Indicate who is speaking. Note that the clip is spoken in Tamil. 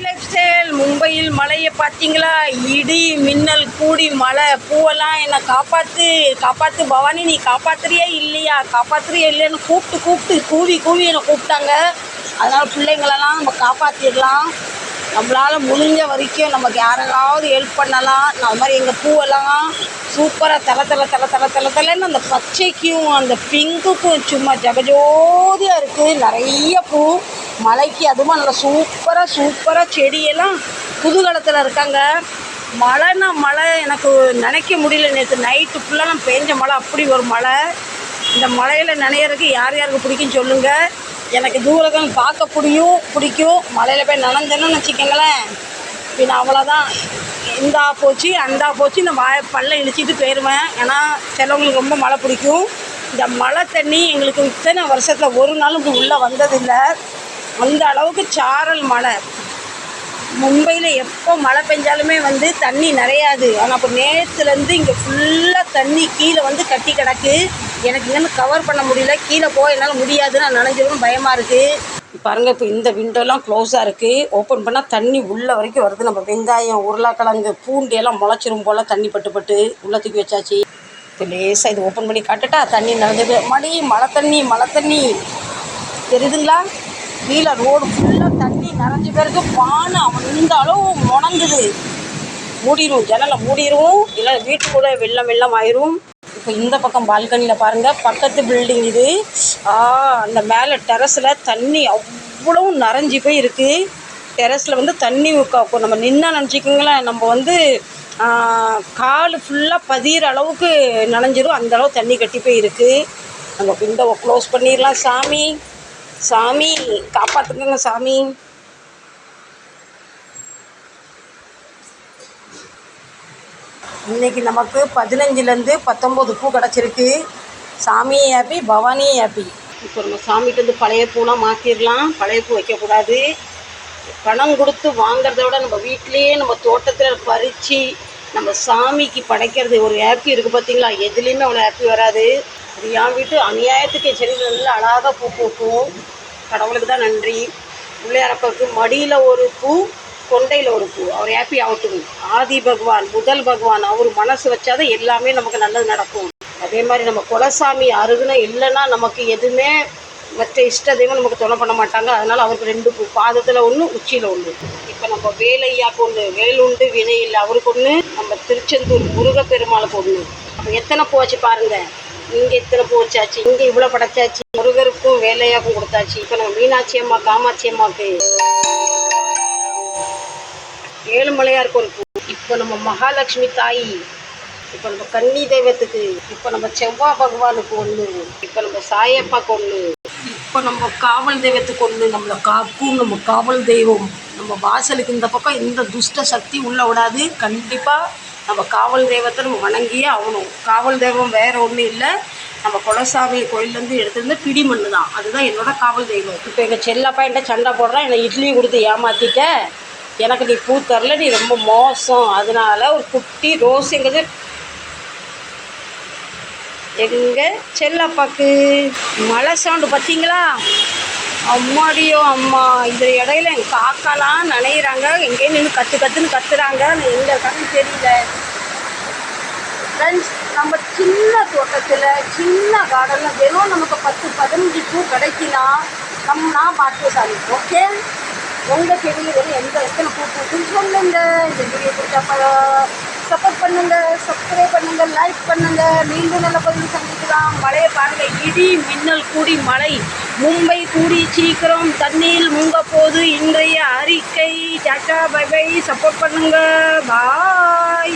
Speaker 1: Life style. மும்பையில் மழையை பார்த்தீங்களா? இடி மின்னல் கூடி மழை. பூவெல்லாம் என்னை காப்பாற்று காப்பாற்று பவானி, நீ காப்பாற்றுறியா இல்லையா, காப்பாற்றுறியா இல்லைன்னு கூப்பிட்டு கூப்பிட்டு கூவி கூவி என்னை கூப்பிட்டாங்க. அதனால் பிள்ளைங்களெல்லாம் நம்ம காப்பாற்றிடலாம். நம்மளால் முடிஞ்ச வரைக்கும் நமக்கு யாராவது ஹெல்ப் பண்ணலாம். அது மாதிரி எங்கள் பூவெல்லாம் சூப்பராக தலை அந்த பச்சைக்கும் அந்த பிங்க்குக்கும் சும்மா ஜகஜோதியாக இருக்குது. நிறைய பூ மழைக்கு அதுவும் நல்லா சூப்பராக செடியெல்லாம் புதுகாலத்தில் இருக்காங்க. மழைன்னா மழை எனக்கு நினைக்க முடியல. நேற்று நைட்டு ஃபுல்லாக நான் பேஞ்ச மழை, அப்படி ஒரு மழை. இந்த மழையில் நினைக்கிறதுக்கு யார் யாருக்கு பிடிக்குன்னு சொல்லுங்கள். எனக்கு தூரங்கள் பார்க்க பிடிக்கும். மழையில் போய் நனைஞ்சேன்னு வச்சுக்கோங்களேன், பின்ன அவ்வளோதான். இந்தா போச்சு அந்தா போச்சு, இந்த பல்ல இழிச்சிட்டு போயிடுவேன். ஏன்னா சிலவங்களுக்கு ரொம்ப மழை பிடிக்கும். இந்த மழை தண்ணி எங்களுக்கு இத்தனை வருஷத்தில் ஒரு நாளும் இப்படி உள்ளே வந்ததில்லை. அந்த அளவுக்கு சாரல் மழை. மும்பையில் எப்போ மழை பெஞ்சாலுமே தண்ணி நிறையாது. ஆனால் இப்போ நேற்றுலேருந்து இங்கே ஃபுல்லாக தண்ணி கீழே கட்டி கிடக்கு. எனக்கு இங்கேருந்து கவர் பண்ண முடியல, கீழே போக என்னால் முடியாது. நான் நனைஞ்சிடும், பயமாக இருக்குது. பாருங்கள், இப்போ இந்த விண்டோலாம் க்ளோஸாக இருக்குது. ஓப்பன் பண்ணால் தண்ணி உள்ளே வரைக்கும் வருது. நம்ம வெங்காயம், உருளைக்கிழங்கு, பூண்டு எல்லாம் முளைச்சிரும் போல் தண்ணி பட்டு உள்ளே தூக்கி வச்சாச்சு. இப்போ லேசாக இது ஓப்பன் பண்ணி காட்டுட்டா தண்ணி நிறைஞ்சது. மழை தண்ணி தெரியுதுங்களா? கீழே ரோடு ஃபுல்லாக தண்ணி நிறைஞ்ச பிறகு பானை அந்த அளவு முணங்குது. மூடிடும், ஜன்னலை மூடிடும், இல்லை வீட்டுக்குள்ளே வெள்ளம் ஆயிரும். இப்போ இந்த பக்கம் பால்கனியில் பாருங்கள், பக்கத்து பில்டிங் இது. அந்த மேலே டெரஸில் தண்ணி அவ்வளவு நிறைஞ்சி போய் இருக்குது. டெரஸில் தண்ணி நம்ம நின்னா நினச்சிக்கோங்களேன், நம்ம கால் ஃபுல்லாக பதிகிற அளவுக்கு நனைஞ்சிரும். அந்தளவு தண்ணி கட்டி போய் இருக்குது. நம்ம விண்டோவை க்ளோஸ் பண்ணிடலாம். சாமி காப்பாற்றுங்க சாமி. இன்றைக்கி நமக்கு 15லேருந்து 19 பூ கிடச்சிருக்கு. சாமியும் ஹாப்பி, பவானியும் ஹாப்பி. இப்போ நம்ம சாமிகிட்ட பழைய பூலாம் மாற்றிடலாம். பழைய பூ வைக்கக்கூடாது. பணம் கொடுத்து வாங்கிறத விட நம்ம வீட்டிலையே நம்ம தோட்டத்தில் பறித்து நம்ம சாமிக்கு படைக்கிறது ஒரு ஹாப்பி இருக்குது பார்த்தீங்களா? எதுலேயுமே அவ்வளோ ஹாப்பி வராது. அது என் வீட்டு அநியாயத்துக்கு செடிகள் நல்லா அழகாக பூ பூக்கும். கடவுளுக்கு தான் நன்றி. பிள்ளையாரப்பாவுக்கு மடியில் ஒரு பூ, கொண்டையில் ஒரு பூ. அவர் ஹாப்பி ஆகட்டும். ஆதி பகவான், முதல் பகவான், அவர் மனசு வச்சாதான் எல்லாமே நமக்கு நல்லது நடக்கும். அதே மாதிரி நம்ம குலசாமி அருகுனா இல்லைன்னா நமக்கு எதுவுமே மற்ற இஷ்ட தெய்வம் நமக்கு தொலை பண்ண மாட்டாங்க. அதனால் அவருக்கு 2 பூ, பாதத்தில் ஒன்று, உச்சியில் ஒன்று. இப்போ நம்ம வேலையாக்கு ஒன்று, வேலுண்டு வினை இல்லை அவருக்கு ஒன்று, நம்ம திருச்செந்தூர் முருகப்பெருமாளுக்கு ஒன்று. அப்போ எத்தனை பூ வச்சு பாருங்கள். இங்கே இத்தனை பூ வச்சாச்சு, இங்கே இவ்வளோ படைச்சாச்சு. முருகருக்கும் வேலையாக்கும் கொடுத்தாச்சு. இப்போ நம்ம மீனாட்சி அம்மா, காமாட்சி அம்மாவுக்கு, ஏழுமலையாருக்கு ஒரு பூ. இப்போ நம்ம மகாலட்சுமி தாய், இப்போ நம்ம கன்னி தெய்வத்துக்கு, இப்போ நம்ம செவ்வாய் பகவானுக்கு ஒன்று, இப்போ நம்ம சாயப்பாக்கு ஒன்று, இப்போ நம்ம காவல் தெய்வத்துக்கு ஒன்று. நம்மளை காக்கும் நம்ம காவல் தெய்வம். நம்ம வாசலுக்கு இந்த பக்கம் எந்த துஷ்ட சக்தி உள்ளே விடாது. கண்டிப்பாக நம்ம காவல் தெய்வத்தை நம்ம வணங்கியே ஆகணும். காவல் தெய்வம் வேறு ஒன்றும் இல்லை, நம்ம குலசாமி கோயிலேருந்து எடுத்துருந்து பிடிமண்ணு தான். அதுதான் என்னோடய காவல் தெய்வம். இப்போ எங்கள் செல்லப்பா என்கிட்ட சண்டை போடுறான், என்னை இட்லி கொடுத்து ஏமாற்றிட்ட, எனக்கு நீ பூ தரல, நீ ரொம்ப மோசம். அதனால் ஒரு குட்டி ரோஸுங்கிறது எங்கள் செல்லப்பாக்கு. மழை சவுண்டு பார்த்தீங்களா? அம்மாடியோ அம்மா. இந்த இடையில எங்கள் காக்காலாம் நனையிறாங்க. எங்கேயே நின்று கத்துன்னு கத்துறாங்க. நான் எங்கே இருக்காங்கன்னு தெரியல. ஃப்ரெண்ட்ஸ், நம்ம சின்ன தோட்டத்தில் சின்ன கார்டனில் வெறும் நமக்கு 10-15 பூ கிடைக்கலாம். நான் பாக்கியசாலி. ஓகே, உங்கள் செடியில் வெறும் எத்தனை பூ பூக்குன்னு சொல்லுங்கள். இந்த வீடியோ பிடிச்சா சப்போர்ட் பண்ணுங்கள், சப்ஸ்கிரைப் பண்ணுங்கள், லைக் பண்ணுங்கள். மீண்டும் நல்ல பதிவு சந்திக்கலாம். மழையை பாருங்கள், இடி மின்னல் கூடி மழை. மும்பை கூடி சீக்கிரம் தண்ணியில் முங்க போது இன்றைய அறிக்கை. Tata, by by. சப்போர்ட் பண்ணுங்கள். பாய்.